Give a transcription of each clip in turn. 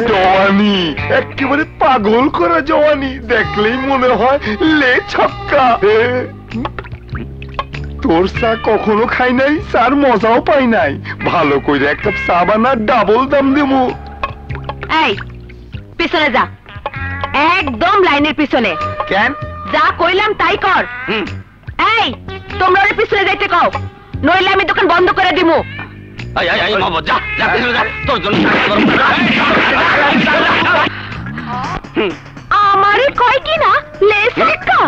জওয়ানি, একেবারে পাগল করা জওয়ানি, দেখলেই মনে হয় লে ছক্কা। তোর চা কখনো খাই নাই, চার মজাও পাই নাই। ভালো করে এক কাপ চা বানা, ডাবল দাম দেবো। এই পিছনে যা, একদম লাইনের পিছনে। কেন? যা কইলাম তাই কর। এই তোমরা ওর পিছনে যাইতে কও, নইলে আমি দোকান বন্ধ করে দিমু। আমারে কয় কি না লেস লেখা।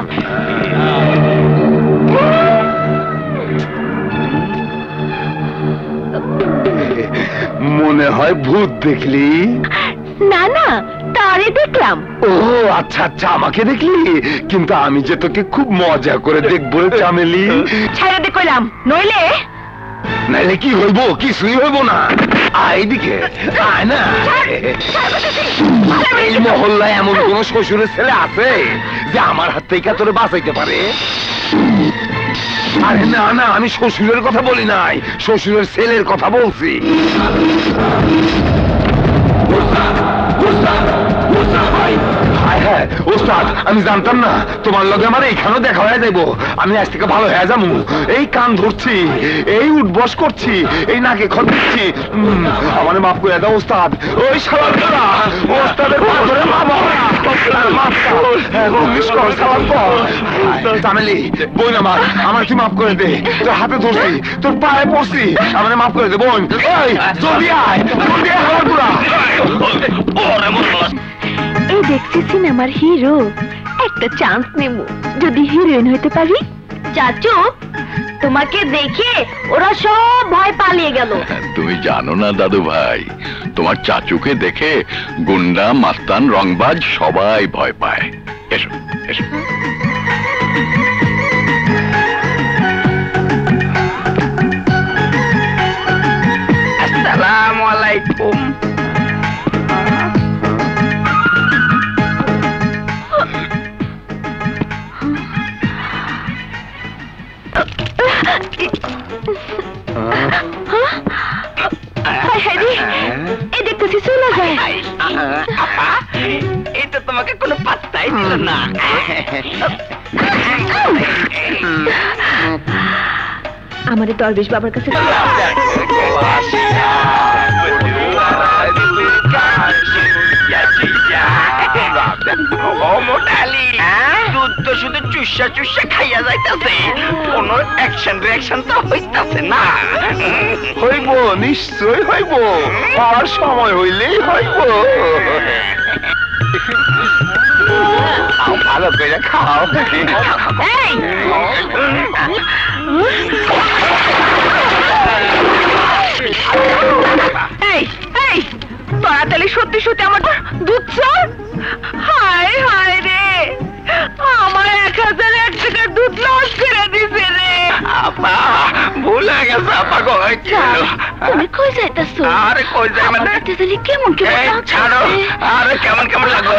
মনে হয় ভূত দেখলি? না না, তারে দেখলাম। ও আচ্ছা আচ্ছা, আমাকে দেখলি? কিন্তু আমি যে তোকে খুব মজা করে দেখবো চামেলি। ছাইরা দে কইলাম, নইলে নাইলে কি হইব? কিছুই হইব না। এইদিকে আয় না। এই মহল্লায় এমন কোন শ্বশুরের ছেলে আছে যে আমার হাত থেকে তোরে বাঁচাইতে পারে? আরে না না, আমি শ্বশুরের কথা বলি নাই, শ্বশুরের ছেলের কথা বলছি। ওস্তাদ, আমি জানতাম না তোমার লগে আমার এইখানেও দেখা হয়ে যাইবো। আমি আজ থেকে ভালো হয়ে যাবো। এই কান ধরছি, এই উঠবস করছি, এই নাকে খত দিচ্ছি। আমার মাফ করে দাও ওস্তাদ। ওই সালাম করা ওস্তাদের চামেলি বোন, আমার কি মাফ করে দে। তোর হাতে ধরছি, তোর পায়ে পড়ছি, আমার মাফ করে দে বোন। জলদি আয়, জলদি আয় আমার পুরা। এই দেখছি সিনেমার হিরো, একটা চান্স নেব, যদি হিরোইন হইতে পারি। চাচু, তোমাকে দেখে ওরা সব ভয় পালিয়ে গেল। তুমি জানো না দাদু ভাই, তোমার চাচুকে দেখে গুন্ডা, মাস্তান, রংবাজ সবাই ভয় পায়। এসো এসো। আসসালামু আলাইকুম। এই দেখতেছি চলে যায়। এটা তোমাকে কোনো পাত্তাই দিল না। আমাদের দরবেশ বাবার কাছে শুধু চুষা চুষা খাইয়া যাইতাছে, কোন অ্যাকশন রিঅ্যাকশন তো হইতাছে না। হইব, নিশ্চয় হইব, আর সময় হইলেই হইব। ভালো করে খাও। তাড়াতাড়ি সত্যি সত্যি আমার দুধ চল। হায় হায় রে, আমার 1001 টাকার দুধ লস করে দিছে রে। আপা ভুল হয়ে গেছে আপা। তুমি কই যাইতাছো? আরে কই যাই মানে কেমন কেমন ছাড়ো। আরে কেমন কেমন লাগলো?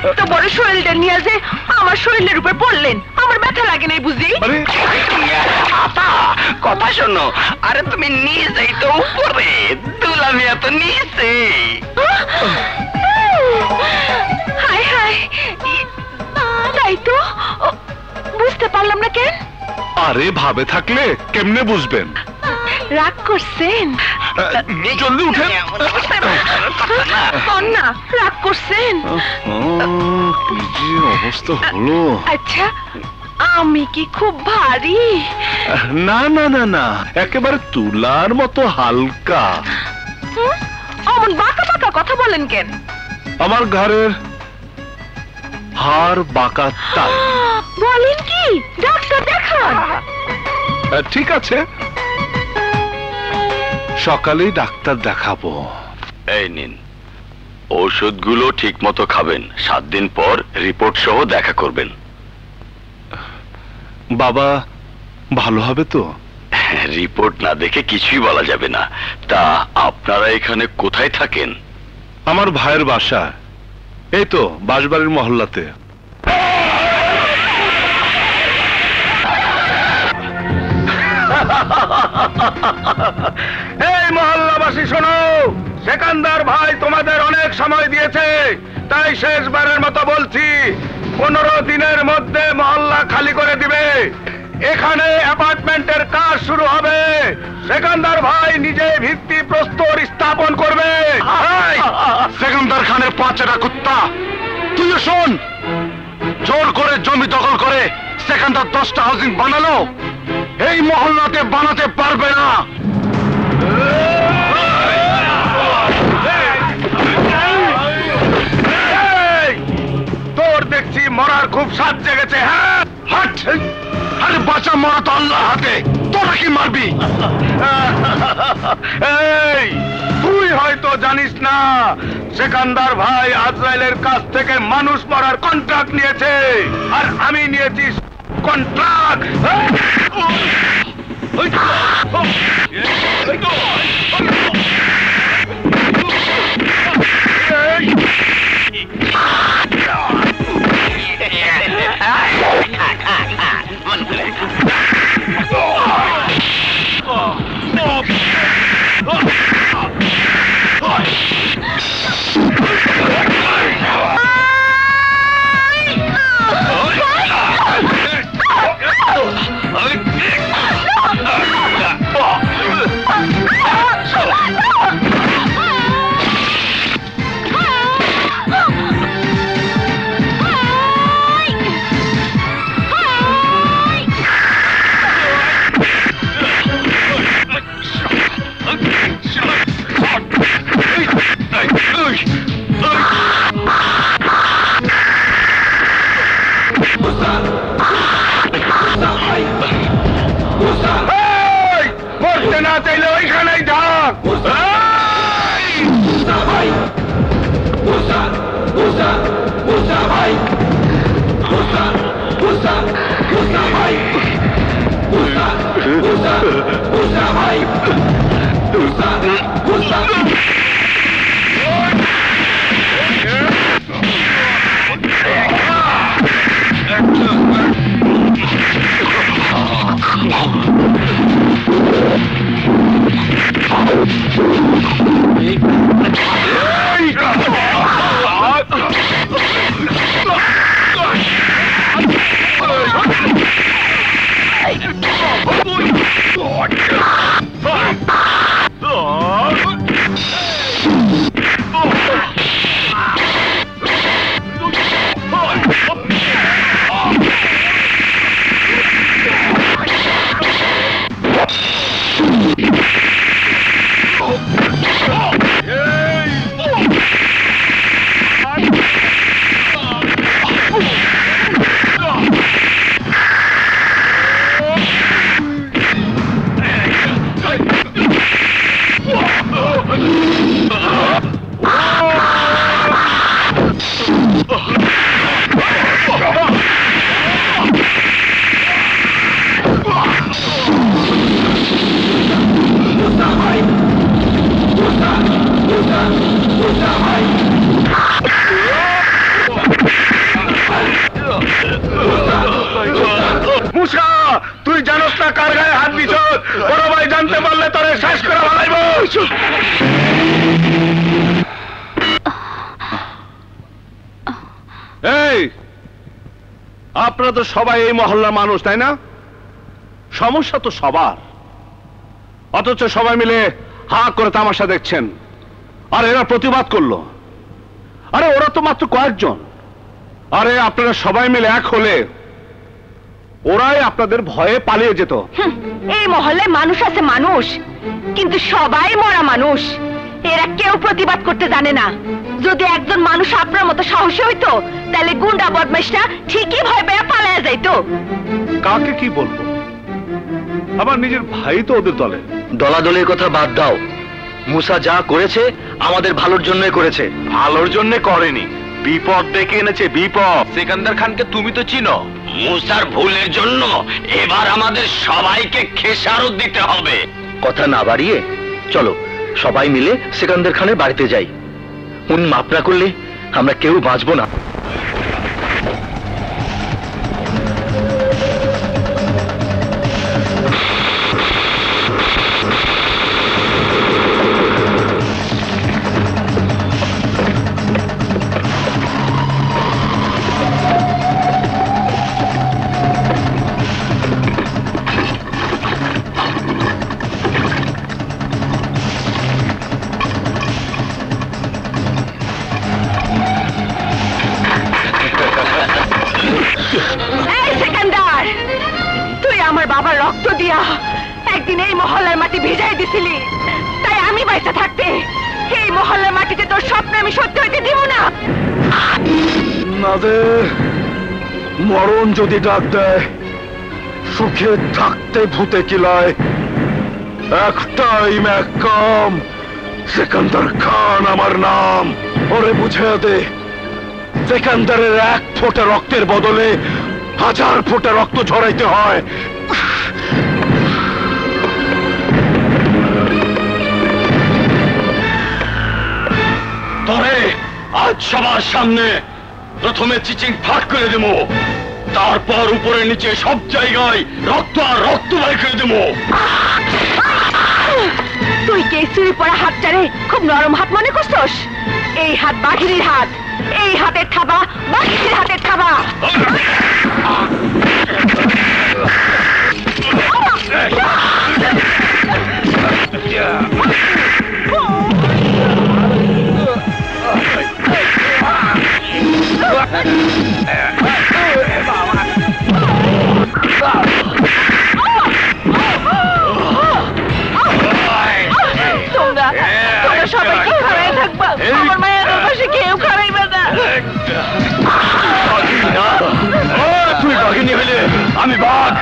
এত বড় শরীরটা নিয়ে যে আমার শরীরের উপর পড়লেন, আমার ব্যথা লাগে নাই বুঝি? কথা শোনো। আরে তুমি নিচেই তো উপরে, দুলামি এত নিচে। হায় হায়, তাই তো বুঝতে পারলাম না কেন। আরে ভাবে থাকলে কেমনে বুঝবেন? রাগ করছেন? জলদি উঠেন। না, রাগ করছেন? কি যে অবস্থা হলো। আচ্ছা, আমি কি খুব ভারী? না না না না, একেবারে তুলার মতো হালকা। অমন বাঁকা বাঁকা কথা বলেন কেন? আমার ঘরের হাড় বাঁকা তাই। বলেন কি? ডাক্তার দেখান। ঠিক আছে, সকালেই ডাক্তার দেখাবো। এই নিন, ঔষধগুলো ঠিক মতো খাবেন। 7 দিন পর রিপোর্ট সহ দেখা করবেন। বাবা, ভালো হবে তো? রিপোর্ট না দেখে কিছুই বলা যাবে না। তা আপনারা এখানে কোথায় থাকেন? আমার ভাইয়ের বাসা এই তো বাঁশবাড়ির মহল্লাতে। এই মহল্লাবাসী শোনো, সেকান্দার ভাই তোমাদের অনেক সময় দিয়েছে, তাই শেষবারের মতো বলছি 15 দিনের মধ্যে মহল্লা খালি করে দিবে। এখানে অ্যাপার্টমেন্টের কাজ শুরু হবে। সেকান্দার ভাই নিজে ভিত্তি প্রস্তর স্থাপন করবে। সেকান্দার খানের পাঁচটা কুত্তা, তুইও শোন, জোর করে জমি দখল করে সেকান্দার 10টা হাউজিং বানালো, এই মহল্লাতে বানাতে পারবে না। তোর দেখছি মরার খুব স্বাদ জেগেছে। হ্যাঁ, হাট! আরে বাঁচা মরা তো আল্লাহর হাতে, তোরা কি মারবি? এই তুই হয়তো জানিস না, সেকান্দার ভাই আজরাইলের কাছ থেকে মানুষ মারার কন্ট্রাক্ট নিয়েছে, আর আমি নিয়েছি কন্ট্রাক্ট। মরতে না চাইলে ওইখানেই থাক। মুসা, তুই জানোস না কার গায়ে হাত দিছ? বড় ভাই জানতে পারলে তোরে শেষ করে ফেলাইব। এই আপনারা তো সবাই এই মহল্লার মানুষ, তাই না? সমস্যা তো সবার, অথচ সবাই মিলে হা করে তামাশা দেখছেন। আর এরা প্রতিবাদ করলো। আরে ওরা তো মাত্র কয়েকজন। আরে আপনারা সবাই মিলে এক হলে ওরাই আপনাদের ভয়ে পালিয়ে যেত। এই মহল্লায় মানুষ আছে, মানুষ, কিন্তু সবাই মরা মানুষ। এরা কেউ প্রতিবাদ করতে জানে না। যদি একজন মানুষ আপনার মতো সাহসী হইতো, তাহলে গুন্ডা বদমাইশরা ঠিকই ভয় পেয়ে পালিয়ে যাইতো। কাকে কি বলবো? আমার নিজের ভাই তো ওদের দলে। দলাদলির কথা বাদ দাও, মুসা যা করেছে আমাদের ভালোর জন্যই করেছে। ভালোর জন্য করেনি, বিপদ ডেকে এনেছে। বিপদ। সেকান্দার খানকে তুমি তো চিনো, মুসার ভুলের জন্য এবার আমাদের সবাইকে খেসারত দিতে হবে। কথা না বাড়িয়ে চলো সবাই মিলে সিকান্দার খানের বাড়িতে যাই। উনি মাপ না করলে আমরা কেউ বাঁচবো না। সেকেন্দার, তুই আমার বাবার রক্ত দিয়া একদিন এই মহল্লার মাটি ভিজাই দিছিলি, তাই আমি বাইসা থাকতে এই মহল্লার মাটিতে তোর স্বপ্ন আমি সত্যি হইতে দিব না। নাদের মরণ যদি ডাক দেয়, সুখে থাকতে ভূতে কিলায়। একটাই ম্যাকাম, সিকান্দার খান আমার নাম। ওরে বুঝে দে, সিকান্দারের এক ফোঁটা রক্তের বদলে 1000 ফোঁটা রক্ত ঝরাইতে হয়। তরে আজ সবার সামনে প্রথমে চিচিং ফাট করে দেবো, তারপর উপরে নিচে সব জায়গায় রক্ত আর রক্ত বাই করে দেবো। তুই কে চুরি পড়া হাতটারে খুব নরম হাত মনে করছস? এই হাত বাঘিনীর হাত, এই হাতের থাবা বাঘিনীর হাতের থাবা। তোমরা সবাই কি খারাই থাকবা, আমার মায়ের পাশে কেউ খারাইবে না। তুই বাঘিনী হইলে আমি বাঘ।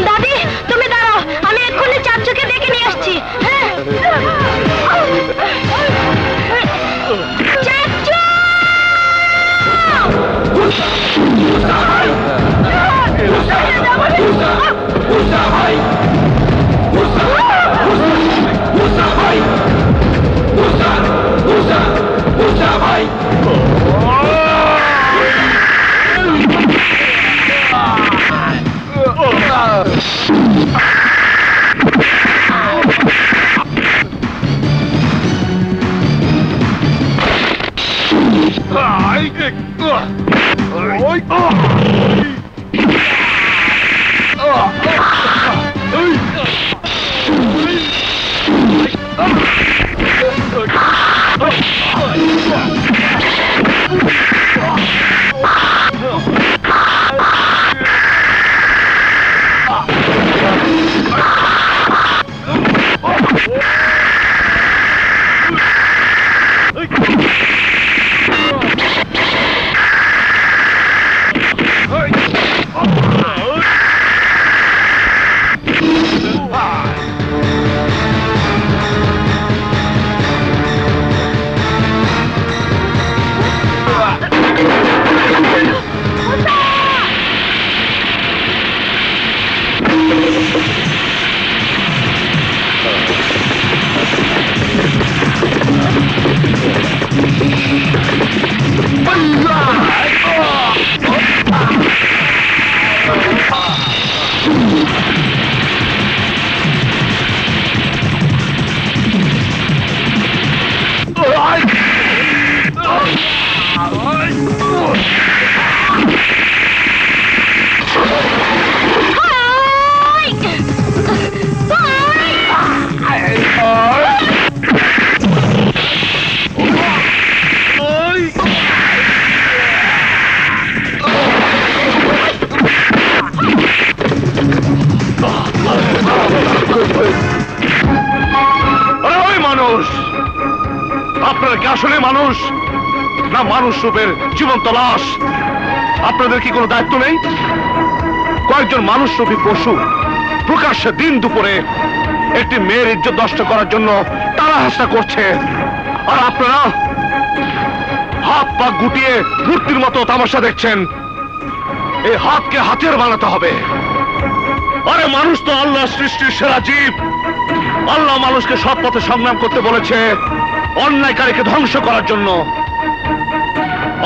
দাদি, তুমি দাঁড়াও, আমি এক্ষুনি চাচুকে ডেকে নিয়ে আসছি। চাচু! আপনারা কি আসলে মানুষ, না মানুষ রূপের জীবন্ত লাশ? আপনাদের কি কোনো দায়িত্ব নেই? কয়েকজন মানুষ রূপী পশু প্রকাশ্যে দিন দুপুরে একটি মেয়ের ইজ্জত নষ্ট করার জন্য তারা হাসা করছে, আর আপনারা হাত পা গুটিয়ে মূর্তির মতো তামাশা দেখছেন। এই হাতকে হাতিয়ার বানাতে হবে। আরে মানুষ তো আল্লাহ সৃষ্টির সেরা জীব। আল্লাহ মানুষকে সৎ পথে সংগ্রাম করতে বলেছে অন্যায়কারীকে ধ্বংস করার জন্য।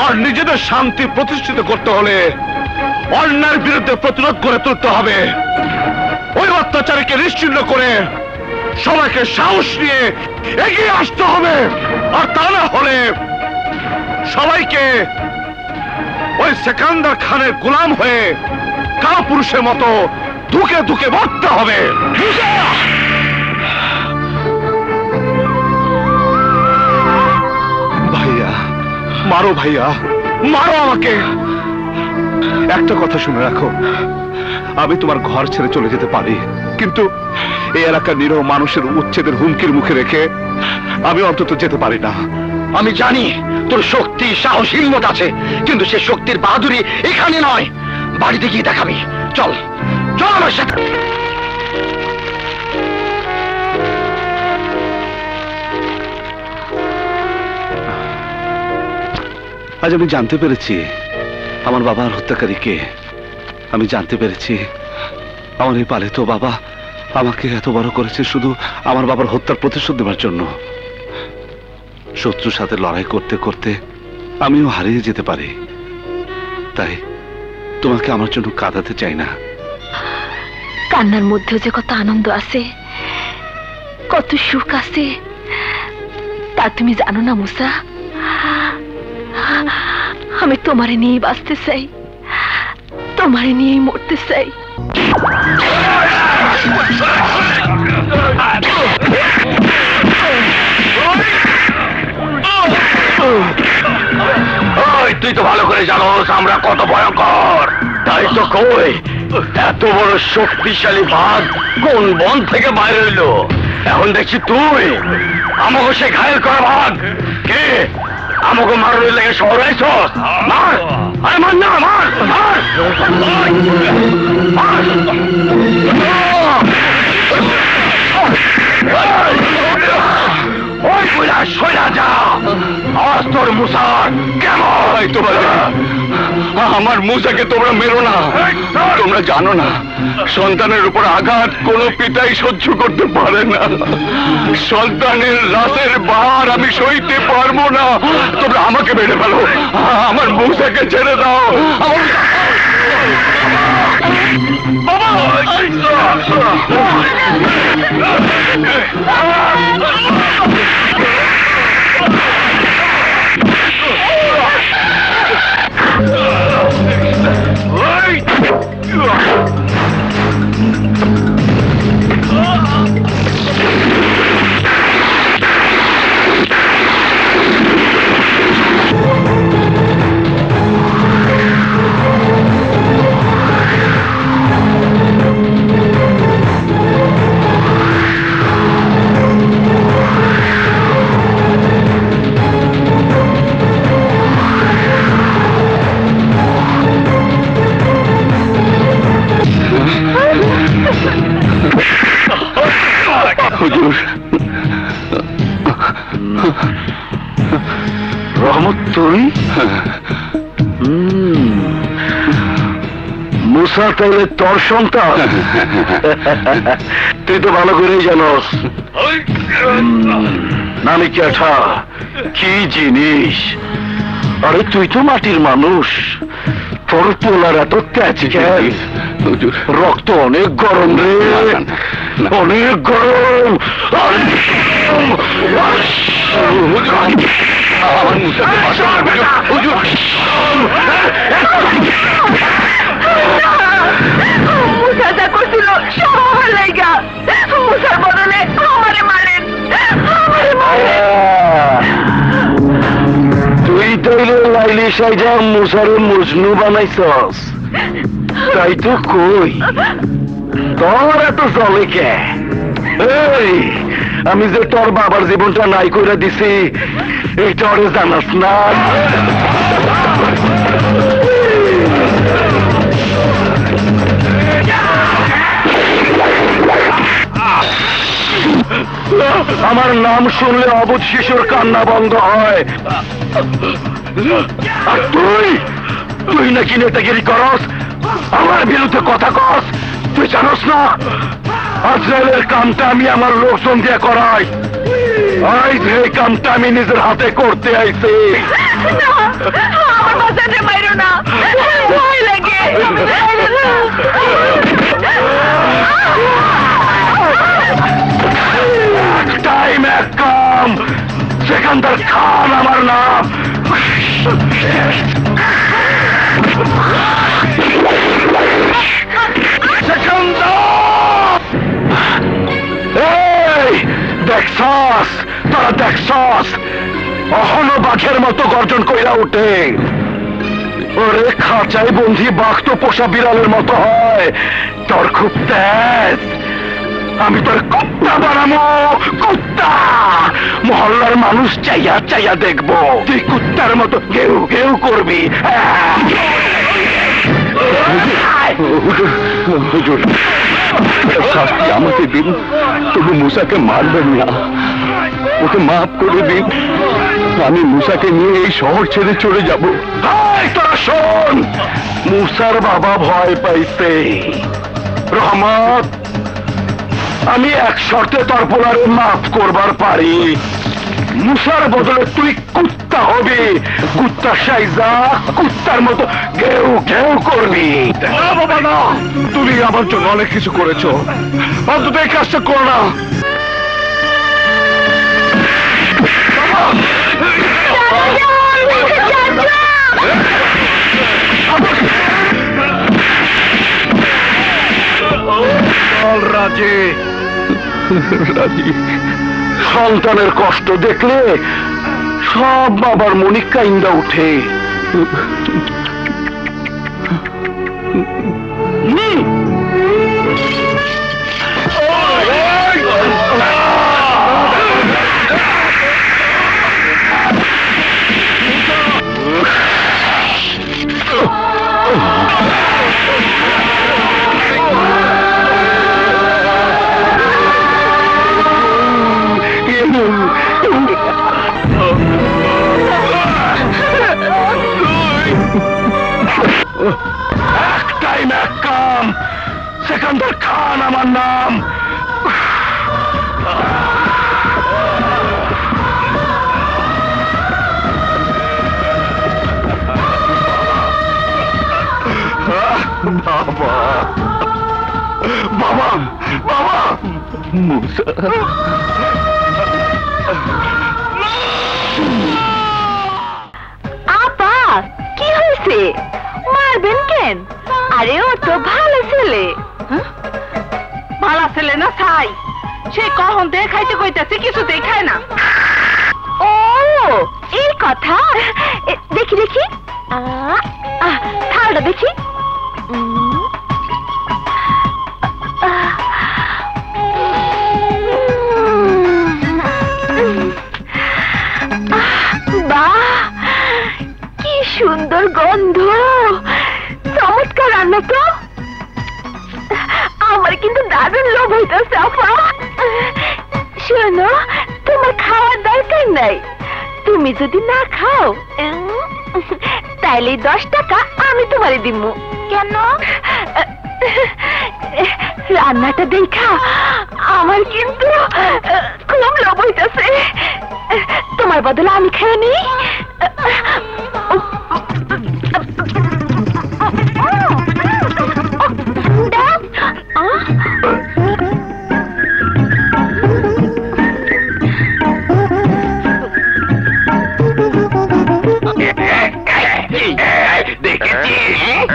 আর নিজেদের শান্তি প্রতিষ্ঠিত করতে হলে অন্যায়ের বিরুদ্ধে প্রতিরোধ করে তুলতে হবে। ওই অত্যাচারীকে নিশ্চিহ্ন করে সবাইকে সাহস নিয়ে এগিয়ে আসতে হবে। আর তা না হলে সবাইকে ওই সেকান্দার খানের গোলাম হয়ে কাপুরুষের মতো ধুকে ধুকে মরতে হবে। ভাইয়া মারো, ভাইয়া মারো আমাকে। একটা কথা শুনে রাখো, আমি তোমার ঘর ছেড়ে চলে যেতে পারি, কিন্তু এই এলাকার নিরহ মানুষের উচ্ছেদের হুমকির মুখে রেখে আমি অন্তত যেতে পারি না। আমি জানি তোর শক্তি, সাহস, হিম্মত আছে, কিন্তু সে শক্তির বাহাদুরি এখানে নয়, বাড়িতে গিয়ে দেখাবি। চল চল আমার সাথে। আজ আমি জানতে পেরেছি আমার বাবার হত্যাকারীকে। আমি জানতে পেরেছি আমার এই পালিত বাবা আমাকে এত বড় করেছে শুধু আমার বাবার হত্যার প্রতিশোধ দেওয়ার জন্য। শত্রুর সাথে লড়াই করতে করতে আমিও হারিয়ে যেতে পারি, তাই তোমাকে আমার জন্য কাঁদাতে চাই না। কান্নার মধ্যেও যে কত আনন্দ আছে, কত সুখ আছে, তা তুমি জানো না মুসা? আমি তোমারে নিয়েই বাঁচতে চাই, তোমারে নিয়েই মরতে চাই। তুই তো ভালো করে জানোস আমরা কত ভয়ঙ্কর, তাই তো কই এত বড় শক্তিশালী বাঘ কোন বন থেকে বাইরে হইলো। এখন দেখছি তুই আমাকে সে ঘায়েল করা বাঘ কে আমাকে মারার লেগে শহরে আইছস। মার, আরে মার না, মার মার ওই কইলা সইলা যা। আজ তোর মুসার কেমন? আমার মুসাকে তোমরা মেরো না। তোমরা জানো না সন্তানের উপর আঘাত কোনো পিতাই সহ্য করতে পারে না। সন্তানের লাশের ভার আমি সইতে পারবো না। তোমরা আমাকে মেরে ফেলো, আমার মুসাকে ছেড়ে দাও। রহমত তুই? মুসা তাইলে তোর সন্তান? তুই তো ভালো করেই জানোস নানি ক্যাঠা কি জিনিস। আরে তুই তো মাটির মানুষ, তোর পোলার এত তেজ কেন? রক্ত অনেক গরম রে, অনেক গরম। আমার মুসাকে মুসা যা করছিল সব আমার লাইগা। মুসার বদলে আমারে মারেন, আমারে মারেন। তুই তাইলে লাইলি সাইজা মুসারে মজনু বানাইছস, তাই তো কই তোর এত চলে কে? এই আমি যে তোর বাবার জীবনটা নাই করে দিছি এইটা ওরে জানাস না। আমার নাম শুনলে অবুধ শিশুর কান্না বন্ধ হয়। আর তুই নাকি নেতাগিরি করস, আমার বিরুদ্ধে কথা কস। তুই জানোস না আজরাইলের কামটা আমি আমার লোকজন দিয়ে করাই। আজ এই কামটা আমি নিজের হাতে করতে আইছি। আমার বাচ্চাটা মাইরো না, ভয় লাগে। টাইম এক কাম, সেখানকার খান আমার নাম। দেখছস, তোরা দেখছস অহনো বাঘের মতো গর্জন কইরা উঠে। ওরে খাঁচাই বন্ধি বাঘ তো পোষা বিড়ালের মতো হয়। তোর খুব তেজ, আমি তোর কুত্তা বানাবো, কুত্তা। মহল্লার মানুষ চাইয়া চাইয়া দেখবো তুই কুত্তার মতো ঘেউ ঘেউ করবি। হুজুর, শাস্তি আমাকে দিন, তবু মুসাকে মারবেন না, ওকে মাফ করে দিন। আমি মুসাকে নিয়ে এই শহর ছেড়ে চলে যাব। তোরা শোন, মুসার বাবা ভয় পাইছে। রহমত, আমি এক শর্তে তোর পোলারে মাফ করবার পারি। মুসার বদলে তুই কুত্তা হবি, কুত্তা সাইজা কুত্তার মতো ঘেউ ঘেউ করবি। না বাবা না, তুমি আমার জন্য অনেক কিছু করেছো, অন্তত এই কাজটা করো না। রাজি রাজি, সন্তানের কষ্ট দেখলে সব বাবার মনে কাইন্দা উঠে। একটাই এক কাম, সেখানকার খান আমার নাম। বাবা বাবা বাবা, মুসা আপা, কি হয়েছে? মারবেন কেন? আরে ও তো ভালো ছেলে। ভালো ছেলে না ছাই, সে কখন দেখাইতে কইতেছে কিছুতেই খায় না। ও এই কথা, দেখি দেখি থালটা দেখি। বাহ, কি সুন্দর গন্ধ, চমৎকার রান্না তো। আমার কিন্তু দারুণ লোভ হইতেছে আপা। শোনো, তোমার খাওয়ার দরকার নাই। তুমি যদি না খাও তাইলে 10 টাকা আমি তোমারে দিব। কেন? রান্নাটা দেখা আমার কিন্তু খুব লোভ হইতেছে। তোমার বদলে আমি খেয়ে নিই। দেখেছি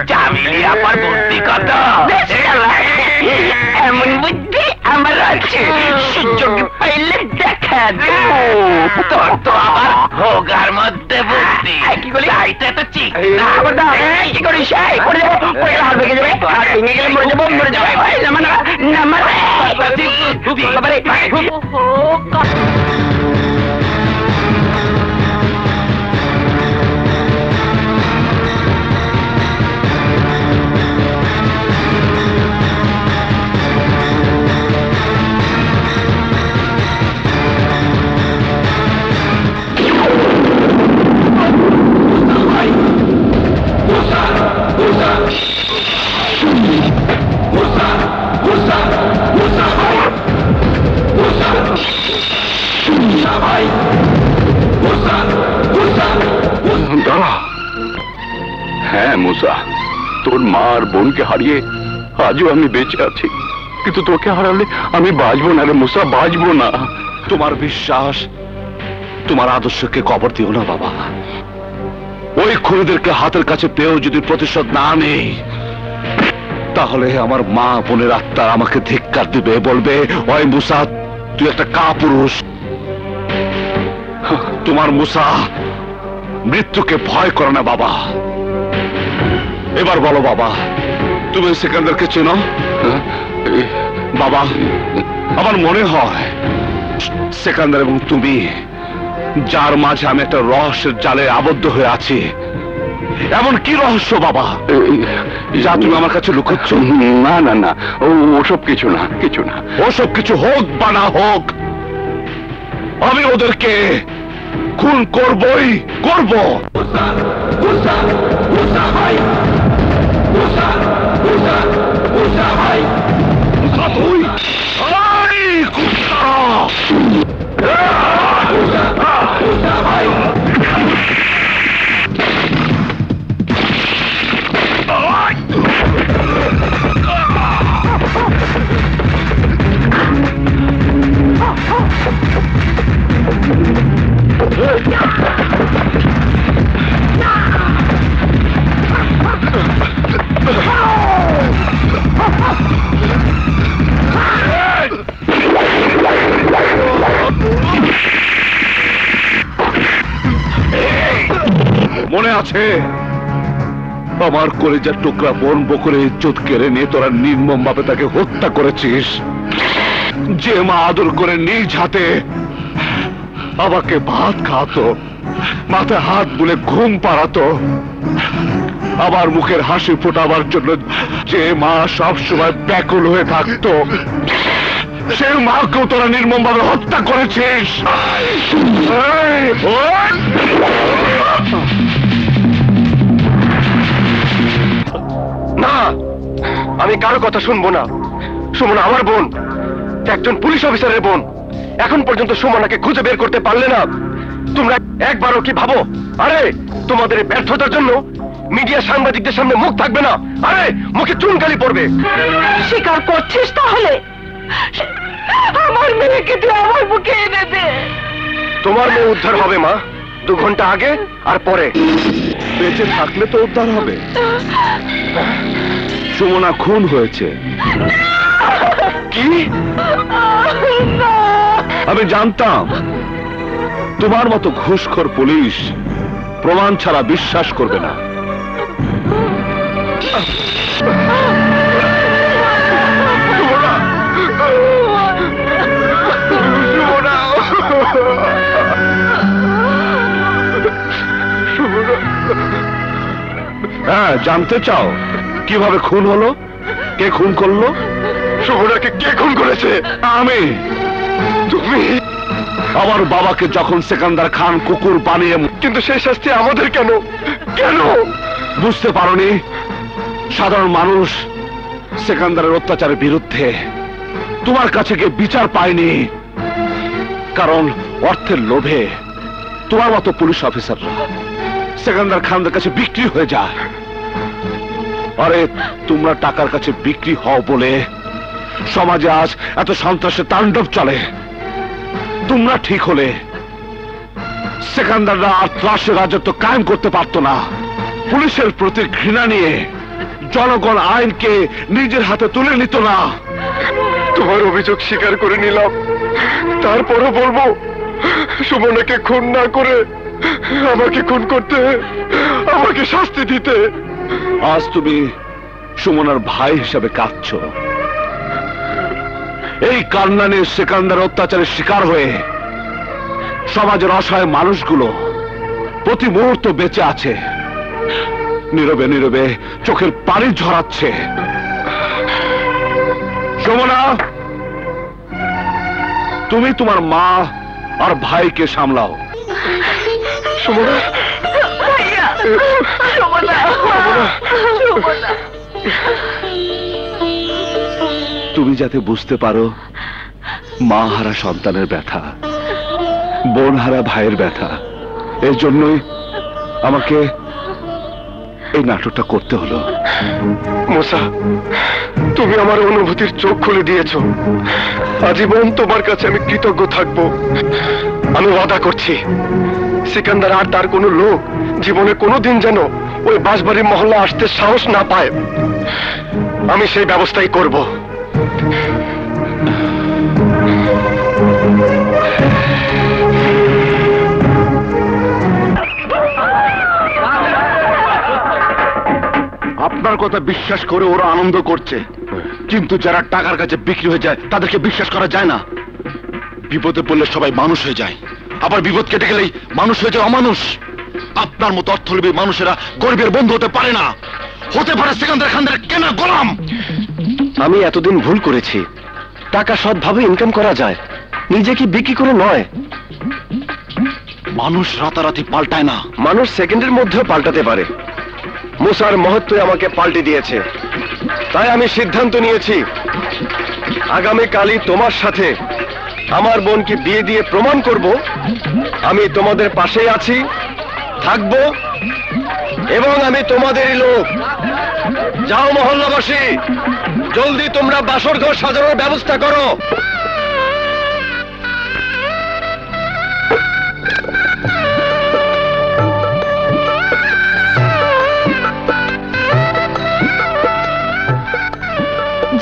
চামিলি আমার বুদ্ধি কত। এমন বুদ্ধি আমার আছে, সুযোগ পাইলে দেখা দেব। তোর তো আবার হোগার মতো মধ্যে বুদ্ধি কি বলি? চাইতে তো চিক না, আবার দাও। কি করিস? পড়ে যাবো, পড়ে গেলে হাত ভেঙে যাবে, হাত ভেঙে গেলে মরে যাবো, মরে যাবো। বাবারে, দাঁড়া। হ্যাঁ মুসা, তোর মা আর বোনকে হারিয়ে আজও আমি বেঁচে আছি, কিন্তু তোকে হারালে আমি বাঁচবো না রে মুসা, বাঁচবো না। তোমার বিশ্বাস, তোমার আদর্শকে কবর দিও না বাবা। ওই খুনিদেরকে হাতের কাছে পেয়েও যদি প্রতিশোধ না নেই, তাহলে আমার মা বোনের আত্মা আমাকে ধিক্কার দিবে, বলবে ওই মুসা তুই একটা কাপুরুষ। তোমার মুসা মৃত্যুকে ভয় করে না বাবা। এবার বলো বাবা, তুমি সিকান্দারকে চেনো? বাবা, আমার মনে হয় সিকান্দার এবং তুমি, যার মাঝে আমি একটা রহস্যের জালে আবদ্ধ হয়ে আছি। এমন কি রহস্য বাবা যা তুমি আমার কাছে লুকোচ্ছ? না না না, ওসব কিছু না, কিছু না। ওসব কিছু হোক বা না হোক, আমি ওদেরকে খুন করবই করব। মনে আছে আমার কলেজের টুকরা বোন বকুরে ইজ্জত কেড়ে নিয়ে তোরা নির্মম ভাবে তাকে হত্যা করেছিস? যে মা আদর করে নিজ হাতে আমাকে ভাত খাওয়াতো, মাথায় হাত বুলে ঘুম পাড়াতো, আবার মুখের হাসি ফোটাবার জন্য যে মা সব সময় ব্যাকুল হয়ে থাকতো, সে মাকেও তোরা নির্মম ভাবে হত্যা করেছিস। না, আমি কারো কথা শুনবো না। সুমনা আমার বোন, একজন পুলিশ অফিসারের বোন। এখন পর্যন্ত সুমনাকে খুঁজে বের করতে পারলে না। তোমরা একবারও কি ভাবো, আরে তোমাদের এই ব্যর্থতার জন্য মিডিয়া সাংবাদিকদের সামনে মুখ থাকবে না, আরে মুখে চুনকালি পড়বে। স্বীকার করছিস তাহলে? আমার মেয়েকে তুই আমার বুকে এনে দে। তোমার মেয়ে উদ্ধার হবে মা, 2 ঘন্টা আগে আর পরে। বেঁচে থাকলে তো উদ্ধার হবে। সুমনা খুন হয়েছে। কি? আমি জানতাম তোমার মতো ঘুষখোর পুলিশ প্রমাণ ছাড়া বিশ্বাস করবে না। হ্যাঁ, জানতে চাও কিভাবে খুন হলো, কে খুন করলো? সুমনাকে কে খুন করেছে? আমি। তুমি? আমার বাবাকে যখন সিকান্দার খান কুকুর বানিয়ে, কিন্তু সেই শাস্তি আমাদের কেন? কেন বুঝতে পারোনি? সাধারণ মানুষ সিকান্দারের অত্যাচারের বিরুদ্ধে তোমার কাছে গিয়ে বিচার পায়নি, কারণ অর্থের লোভে তোমার মতো পুলিশ অফিসাররা সিকান্দার খানদের কাছে বিক্রি হয়ে যায়। আরে তোমরা টাকার কাছে বিক্রি হও বলে সমাজে আজ এত সন্ত্রাসের তাণ্ডব চলে। তোমরা ঠিক হলে সিকান্দাররা আর ত্রাসের রাজত্ব কায়েম করতে পারতো না। পুলিশের প্রতি ঘৃণা নিয়ে জনগণ আইনকে নিজের হাতে তুলে নিত না। তোমার অভিযোগ স্বীকার করে নিলাম, তারপরও বলবো সুমনাকে খুন না করে আমাকে খুন করতে, আমাকে শাস্তি দিতে। আজ তুমি সুমনার ভাই হিসাবে কাঁদছো। এই কান্নানে সেকান্দার অত্যাচারের শিকার হয়ে সমাজের অসহায় মানুষগুলো প্রতি মুহূর্ত বেঁচে আছে, নীরবে নীরবে চোখের পানি ঝরাচ্ছে। সুমনা, তুমি তোমার মা আর ভাইকে সামলাও। সুমনা, ভাইয়া, সুমনা, সুমনা। তুমি যাতে বুঝতে পারো মা হারা সন্তানের ব্যথা, বোন হারা ভাইয়ের ব্যথা, এর জন্যই আমাকে এই নাটকটা করতে হলো। মুসা, তুমি আমার অনুভূতির চোখ খুলে দিয়েছ। আজীবন তোমার কাছে আমি কৃতজ্ঞ থাকব। আমি ওয়াদা করছি, সিকান্দার আর তার কোনো লোক জীবনে কোনোদিন যেন ওই বাঁশবাড়ির মহল্লা আসতে সাহস না পায়। আমি সেই ব্যবস্থাই করব। আপনার কথা বিশ্বাস করে ওরা আনন্দ করছে, কিন্তু যারা টাকার কাছে বিক্রি হয়ে যায় তাদেরকে বিশ্বাস করা যায় না। বিপদে পড়লে সবাই মানুষ হয়ে যায়, আবার বিপদ কেটে গেলেই মানুষ হয়ে যায় অমানুষ। আপনার মতো অর্থলোভী মানুষেরা গরিবের বন্ধু হতে পারে না, হতে পারে সিকান্দার খানদের কেনা গোলাম। আমি এতদিন ভুল করেছি। টাকা সৎভাবে ইনকাম করা যায়, নিজেকে বিক্রি করে নয়। মানুষ রাতারাতি পাল্টায় না। মানুষ সেকেন্ডের মধ্যেও পাল্টাতে পারে। মুসার মহত্ব আমাকে পাল্টে দিয়েছে, তাই আমি সিদ্ধান্ত নিয়েছি আগামীকালই তোমার সাথে আমার বোনকে বিয়ে দিয়ে প্রমাণ করব আমি তোমাদের পাশেই আছি, থাকব, এবং আমি তোমাদেরই লোক। যাও মহল্লাবাসী, জলদি তোমরা বাসর ঘর সাজানোর ব্যবস্থা করো।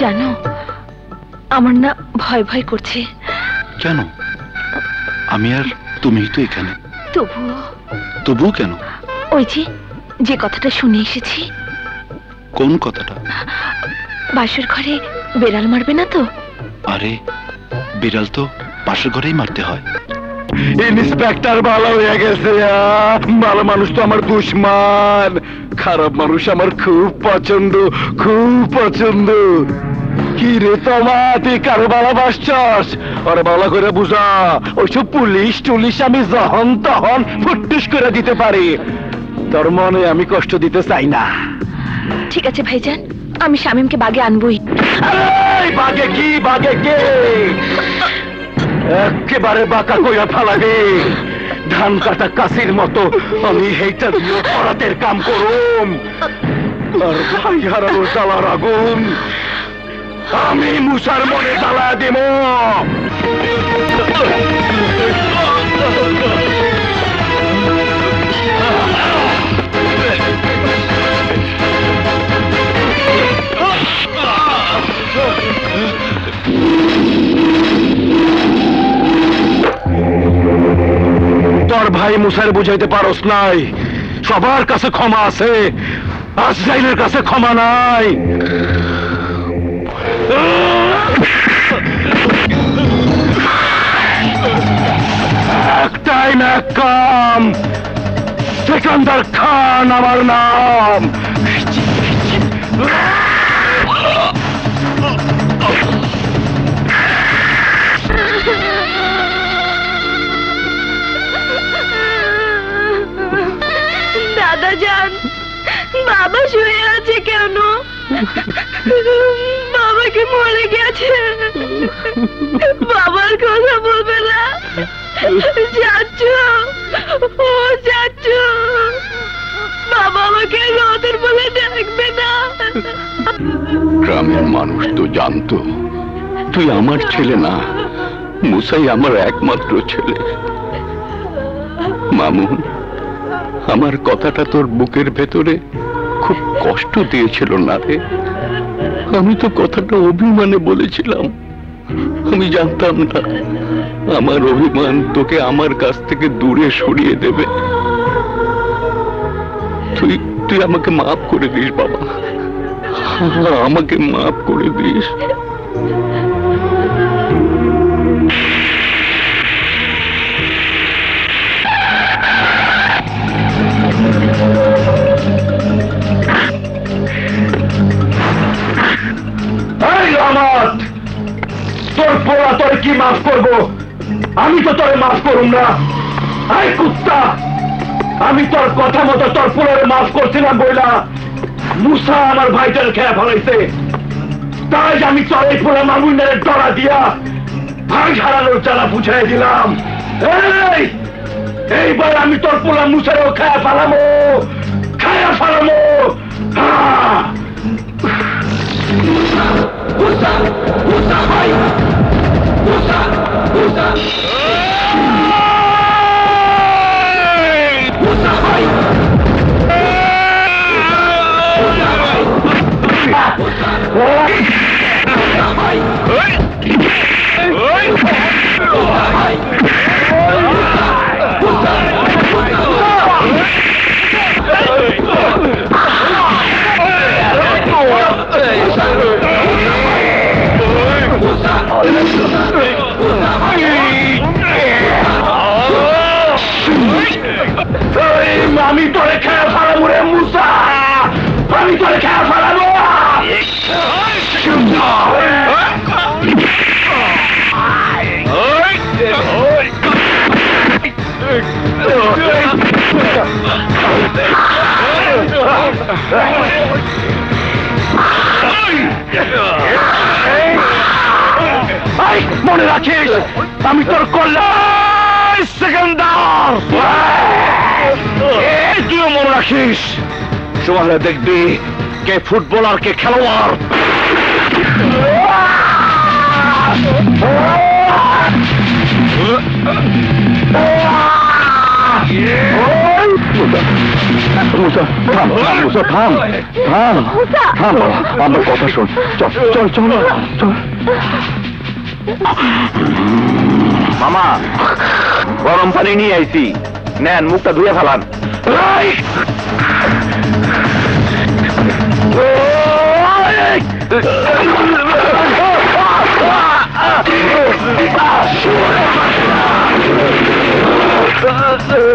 জানো, আমার না ভয় ভয় করছে। কেন? আমি আর তুমি তো এখানে। তবুও কেন? ওই যে কথাটা শুনে এসেছি। কোন কথাটা? বাসর ঘরে বেড়াল মারবে না তো? আরে বিড়াল তো পাশের ঘরেই মারতে হয়। ইন্সপেক্টর ভালো হয়ে গেছে। ভালো মানুষ তো আমার দুশ্মন, খারাপ মানুষ আমার খুব পছন্দ, খুব পছন্দ। কি রে তোমা, তুই কারো ভালোবাসছস? ওরা ভালো করে বুঝা, ওইসব পুলিশ টুলিশ আমি যখন তখন ফুটুস করে দিতে পারি। তোর মনে আমি কষ্ট দিতে চাই না। ঠিক আছে ভাইজান, আমি শামীমকে বাগে আনবই। বাগে কি, বাগে কে? একেবারে বাঁকা কইরা ফালাবে, ধান কাটা কাশির মতো আমি হেইটা দিয়ে পরাতের কাম করুম। আর ভাই হারানোর জ্বালার আগুন আমি মুসার মনে জ্বালা দেব। তোর ভাই মুসার বুঝাইতে পারস নাই, সবার কাছে ক্ষমা আছে, আজরাইলের কাছে ক্ষমা নাই। একটাই না কাম, সিকান্দার খান আমার নাম। দাদা যান, বাবা শুয়ে আছে কেন? বাবাকে মরে গেছে, বাবার কথা বলবে না। যাচ্ছ, ও যাচ্ছ, বাবা আমাকে রতন বলে ডাকবে না। গ্রামের মানুষ তো জানতো তুই আমার ছেলে না, মুসাই আমার একমাত্র ছেলে। মামুন, আমার কথাটা তোর বুকের ভেতরে খুব কষ্ট দিয়েছিল না রে? আমি তো কথাটা অভিমানে বলেছিলাম, আমি জানতাম না আমার অভিমান তোকে আমার কাছ থেকে দূরে সরিয়ে দেবে। তুই তুই আমাকে মাফ করে দিস বাবা, আমাকে মাফ করে দিস। তোর পোড়া তোর কি মাফ করবো? আমি তো তোরে মাফ করুম না। আই কুত্তা, আমি তোর কথা মতো তোর পোড়ারে মাফ করছিলাম বইলা মুসা আমার ভাইটার খেয়ে ফেলাইছে। তাই আমি তোর এই পোড়া মামুনের ডরা দিয়া ভাই হারানোর জ্বালা বুঝাই দিলাম। এইবার আমি তোর পোড়া মুসারও খেয়ে ফেলামো, খেয়ে ফেলামো। মুসা, মুসা ভাই, মুসা, মুসা, মুসা ভাই, মুসা ভাই, মুসা ভাই, আমি তোরে খেয়ে ফেলাবো রে মুসা, আমি তোরে খেয়ে ফেলাবো। মনে রাখিস আমি তোর কল্যাণ সেকেন্ডার। তুইও মনে রাখিস, সময় দেখবি কে ফুটবল আর কে খেলোয়াড়। আমার কথা শোন, চল চল চল চল। মামা গরম পানি নিয়ে আইছি, নেন মুখটা ধুয়ে ফেলান।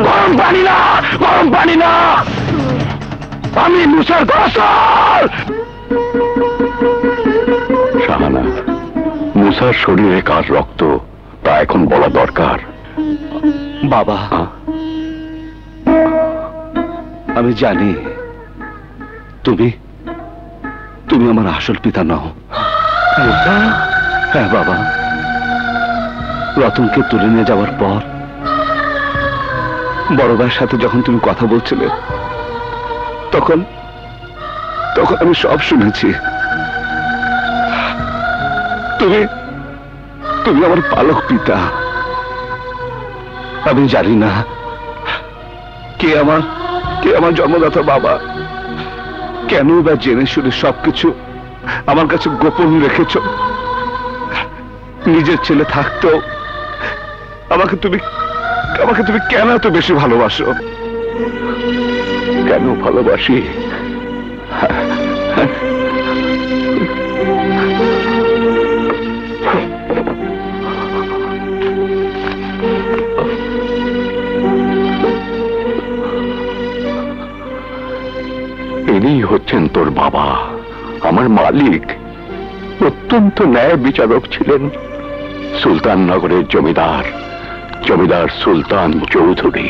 গরম পানি না, গরম পানি না, আমি মুসার গোসল। শাহানা, মুসার শরীরে কার রক্ত তা এখন বলা দরকার। বাবা, আমি জানি তুমি তুমি আমার আসল পিতা নও। হ্যাঁ বাবা, রতনকে তুলে নিয়ে যাওয়ার পর বড় ভাইয়ের সাথে যখন তুমি কথা বলছিলে তখন তখন আমি সব শুনেছি। তুমি তুমি আমার পালক পিতা। আমি জানি না কে আমার জন্মদাতা বাবা। কেন বা জেনে শুনে সবকিছু আমার কাছে গোপন রেখেছ? নিজের ছেলে থাকতেও আমাকে তুমি কেন এত বেশি ভালোবাসো? কেন ভালোবাসি? ইনি হচ্ছেন তোর বাবা, আমার মালিক। অত্যন্ত ন্যায় বিচারক ছিলেন, সুলতাননগরের জমিদার সুলতান চৌধুরী।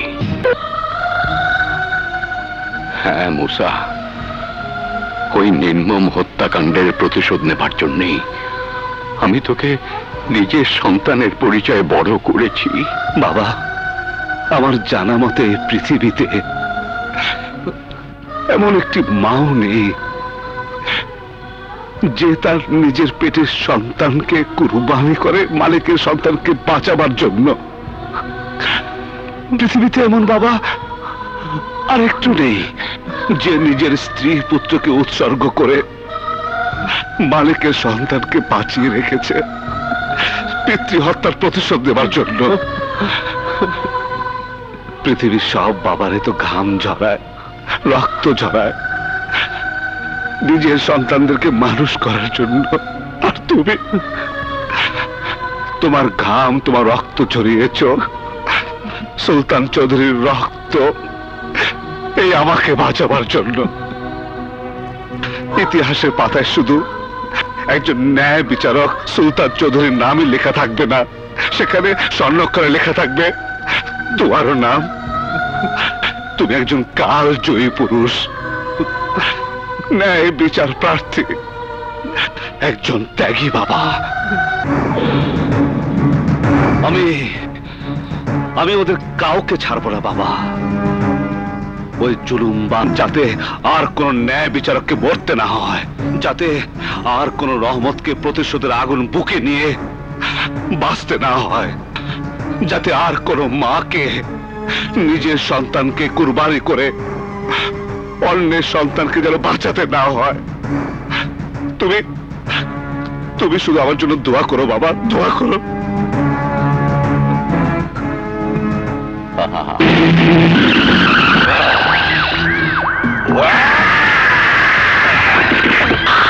হ্যাঁ মুসা, ওই নির্মম হত্যাকাণ্ডের প্রতিশোধ নেবার জন্যেই আমি তোকে নিজের সন্তানের পরিচয় বড় করেছি। বাবা, আমার জানা মতে পৃথিবীতে এমন একটি মাও নেই যে তার নিজের পেটের সন্তানকে কুরবানি করে মালিকের সন্তানকে বাঁচাবার জন্য। পৃথিবীতে এমন বাবা আর একটু নেই যে নিজের স্ত্রী পুত্রকে উৎসর্গ করে মালিকের সন্তানকে বাঁচিয়ে রেখেছে। পিতৃহত্যার প্রতিশোধ দেবার জন্য। পৃথিবীর সব বাবারে তো ঘাম ঝরায়, রক্ত ঝরায় নিজের সন্তানদেরকে মানুষ করার জন্য, আর তুমি তোমার ঘাম, তোমার রক্ত ঝরিয়েছ সুলতান চৌধুরীর রক্ত এই আমাকে বাঁচাবার জন্য। ইতিহাসের পাতায় শুধু একজন ন্যায় বিচারক সুলতান চৌধুরীর নামই লেখা থাকবে না, সেখানে স্বর্ণাক্ষরে লেখা থাকবে তোমারও নাম। তুমি একজন কালজয়ী পুরুষ, ন্যায় বিচার প্রার্থী, একজন ত্যাগী বাবা। আমি ওদের কাউকে ছাড়বো না বাবা। ওই জুলুমবান যাতে আর কোন ন্যায় বিচারককে মরতে না হয়, যাতে আর কোন রহমতকে প্রতিশোধের আগুন বুকে নিয়ে বাঁচতে না হয়, যাতে আর কোন মাকে নিজের সন্তানকে কুরবানি করে অন্যের সন্তানকে যেন বাঁচাতে না হয়। তুমি শুধু আমার জন্য দোয়া করো বাবা, দোয়া করো।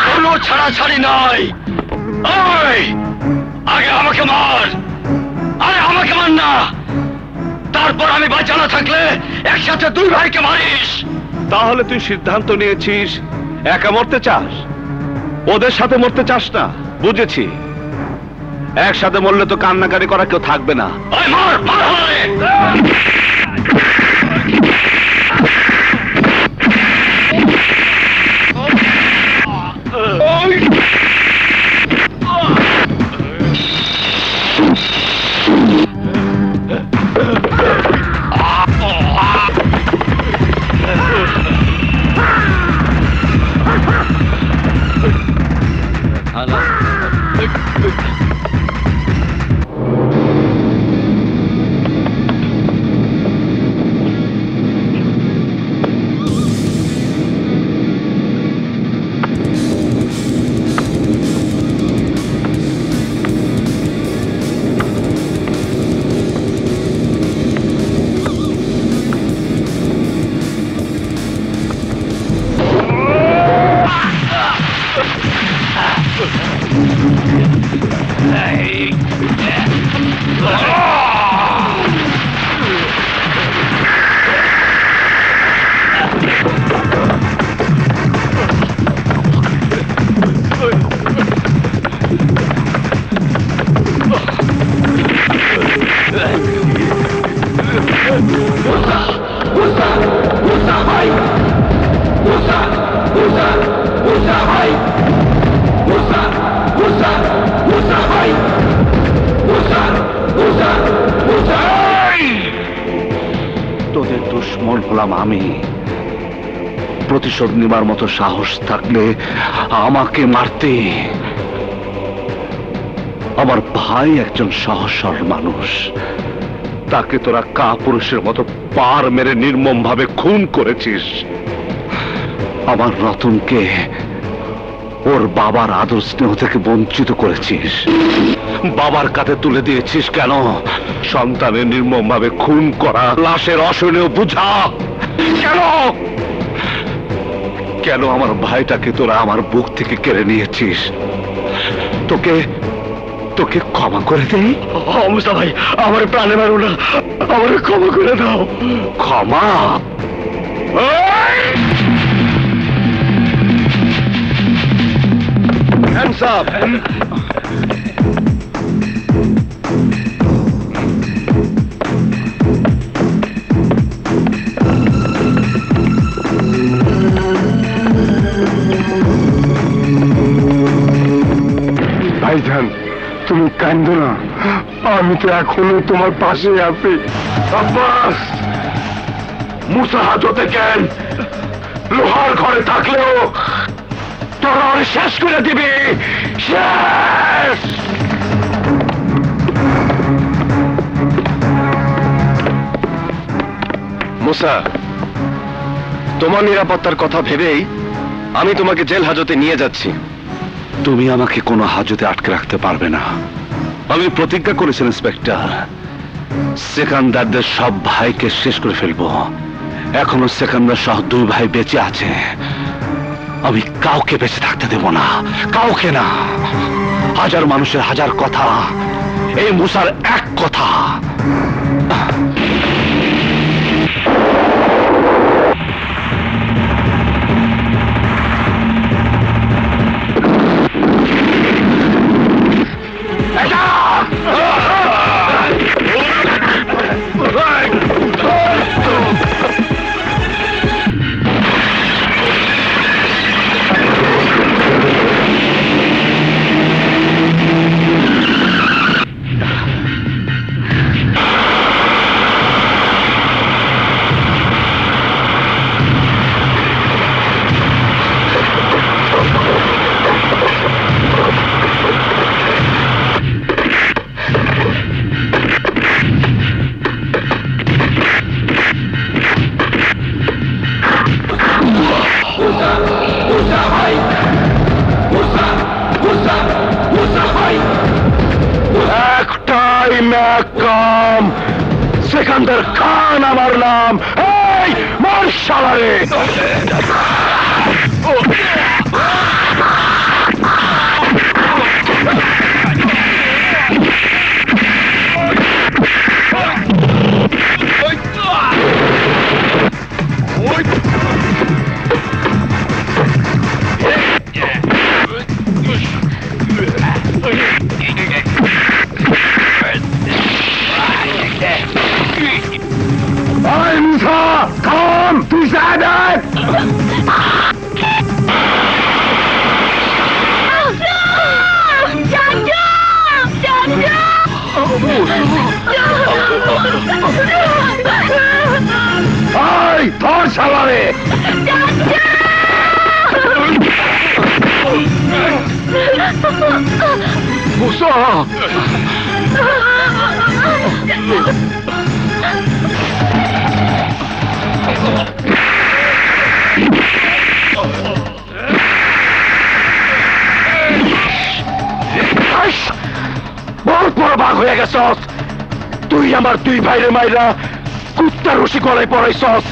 কোনো ছাড়াছাড়ি নাই। আগে আমাকে মার, আরে আমাকে মার না, তারপর আমি বাঁচা না থাকলে একসাথে দুই ভাইকে মারিস। তাহলে তুই সিদ্ধান্ত নিয়েছিস একা মরতে চাস, ওদের সাথে মরতে চাস না। বুঝেছি, একসাথে মরলে তো কান্নাকারি করা কেউ থাকবে না। মার মার। তোদের দুশ্মন হলাম আমি। প্রতিশোধ নেবার মতো সাহস থাকলে আমাকে মারতে। আমার ভাই একজন সহজ সরল মানুষ, তাকে তোরা কাপুরুষের মতো পার মেরে নির্মম ভাবে খুন করেছিস। আমার রতনকে ওর বাবার আদর স্নেহ থেকে বঞ্চিত করেছিস, বাবার কাছে তুলে দিয়েছিস। কেন? সন্তানের নির্মম ভাবে খুন করা লাশের অসহনীয় বুঝা। কেন কেন আমার ভাইটাকে তোরা আমার বুক থেকে কেড়ে নিয়েছিস? তোকে তোকে ক্ষমা করে দেই? মুস্তা ভাই, আমার প্রাণে মারো না, আমার ক্ষমা করে দাও। ক্ষমা? Hands up! ভাইজান, তুমি কান্দো না, আমি তো এখনো তোমার পাশে আছি। আব্বাস, মুসা হাজতে কেন? লোহার ঘরে থাকলেও তোরা ওরে শেষ করে দিবি, শেষ। মুসা, তোমার নিরাপত্তার কথা ভেবেই আমি তোমাকে জেল হাজতে নিয়ে যাচ্ছি। তুমি আমাকে কোনো হাজতে আটকে রাখতে পারবে না। আমি প্রতিজ্ঞা করেছি ইন্সপেক্টর, সেকান্দারদের সব ভাইকে শেষ করে ফেলবো। এখনো সেকান্দার সহ 2 ভাই বেঁচে আছে। আমি কাউকে বেঁচে থাকতে দেব না, কাউকে না। হাজার মানুষের হাজার কথা, এই মুসার এক কথা। সেকান্দার খান আমার নাম। এই মার শালারে! Come to Zadat! Hey, thor salare! Musa! বহুত বড় বাঘ হয়ে গেছস তুই। আমার 2 ভাইরে মাইরা কুত্তার রশি গলায় পড়াইছস।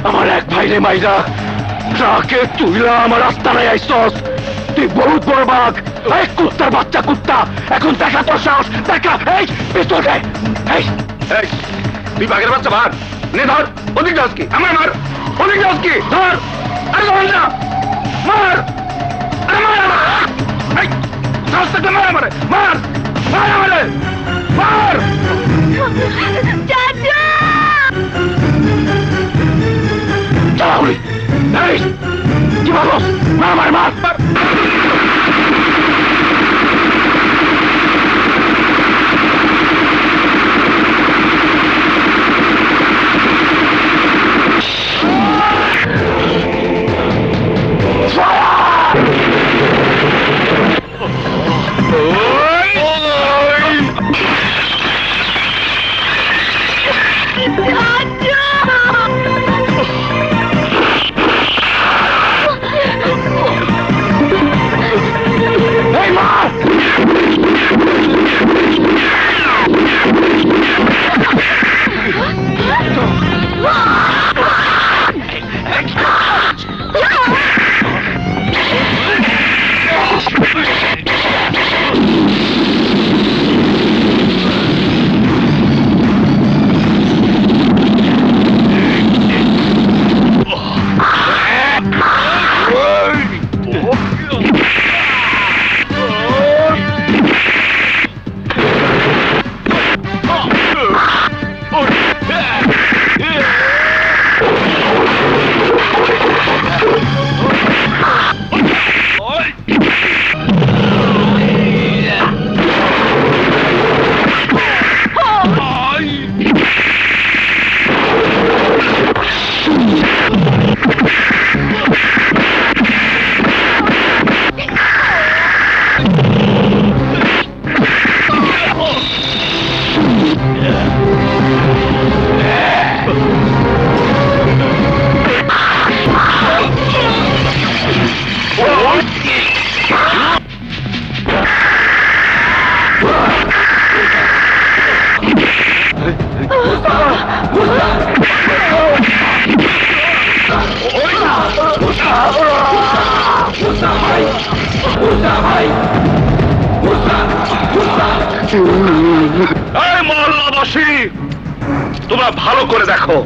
আমার 1 ভাইরে মাইরা ট্রাকে তুইলা আমার রাস্তায় আইছস। তুই বহুত বড় বাঘ, এই কুত্তার বাচ্চা কুত্তা। এখন দেখা তোর সাহস, দেখা। এই পিস্তল দে। এই তুই বাঘের বাচ্চা ভাগ নে, ধর। ওদিক যাস কি? আমার মার। ওদিক যাস কি? ধর। আরে ধর না, মার। আরে মার। এই সাহস থাকলে মার আমারে, মার মার আমারে, মার। চালাউলি এই কি বলস? মার মার মার। এই মহল্লাবাসী, তোমরা ভালো করে দেখো,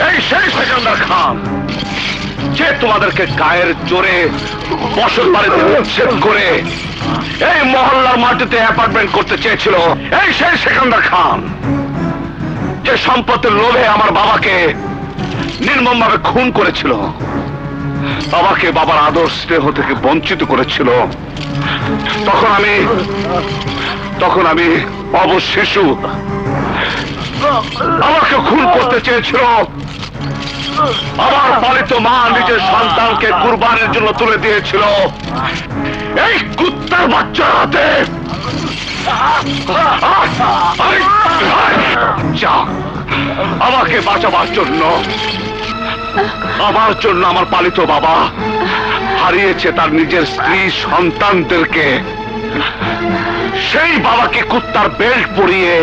এই সেই সেকান্দার খান যে তোমাদেরকে গায়ের জোরে বসত বাড়িতে উচ্ছেদ করে এই মহল্লার মাটিতে অ্যাপার্টমেন্ট করতে চেয়েছিল। এই সেই সেকান্দার খান যে সম্পত্তির লোভে আমার বাবাকে নির্মমভাবে খুন করেছিল, বাবাকে বাবার আদর স্নেহ থেকে বঞ্চিত করেছিল। তখন আমি অবশ শিশু, আমাকে খুন করতে চেয়েছিল। আমার পালিত মা নিজের সন্তানকে কুরবানির জন্য তুলে দিয়েছিল এই কুত্তার বাচ্চার হাতে। আমাকে বাঁচাবার জন্য, আমার জন্য আমার পালিত বাবা হারিয়েছে তার নিজের স্ত্রী সন্তানদেরকে। সেই বাবাকে কুত্তার বেল্ট পরিয়ে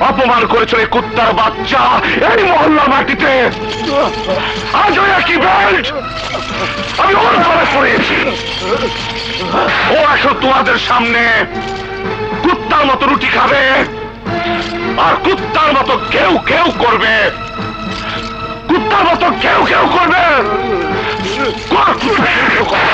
অপমান করেছিল এই কুত্তার বাচ্চা এই মহল্লা মাটিতে। আজ ওই একই বেল্ট আমি ওর ঘরে পরিয়েছি। ও এখন তোমাদের সামনে কুত্তার মতো রুটি খাবে আর কুত্তার মতো কেউ কেউ করবে। কুত্তার মতো কেউ কেউ করবে। কুত্তা কেউ কেউ কর।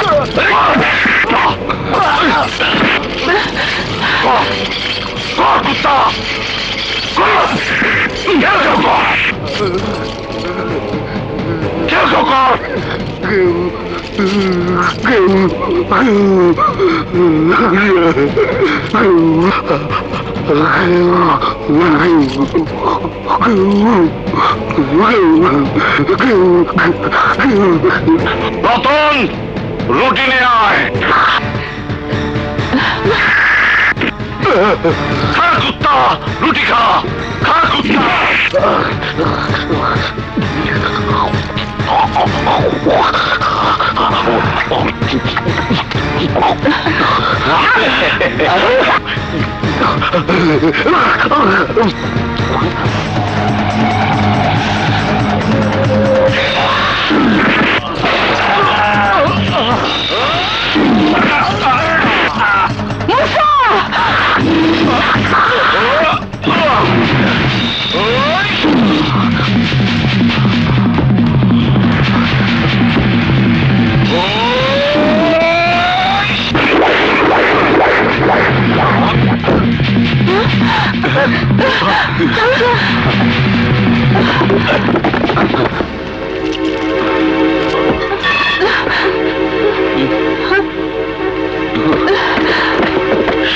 রতন, রুটি নিয়ে আয়। খা কুত্তা, রুটি খা, খা কুত্তা।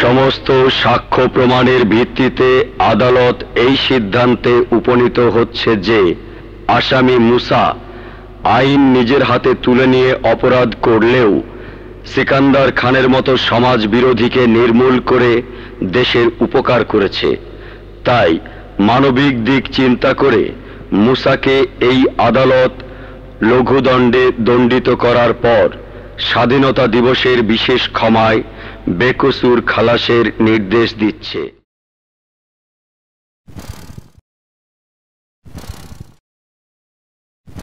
সমস্ত সাক্ষ্য প্রমাণের ভিত্তিতে আদালত এই সিদ্ধান্তে উপনীত হচ্ছে যে আসামি মুসা আইন নিজের হাতে তুলে নিয়ে অপরাধ করলেও সিকান্দার খানের মতো সমাজ বিরোধীকে নির্মূল করে দেশের উপকার করেছে। তাই মানবিক দিক চিন্তা করে মুসাকে এই আদালত লঘুদণ্ডে দণ্ডিত করার পর স্বাধীনতা দিবসের বিশেষ ক্ষমায় বেকসুর খালাসের নির্দেশ দিচ্ছে।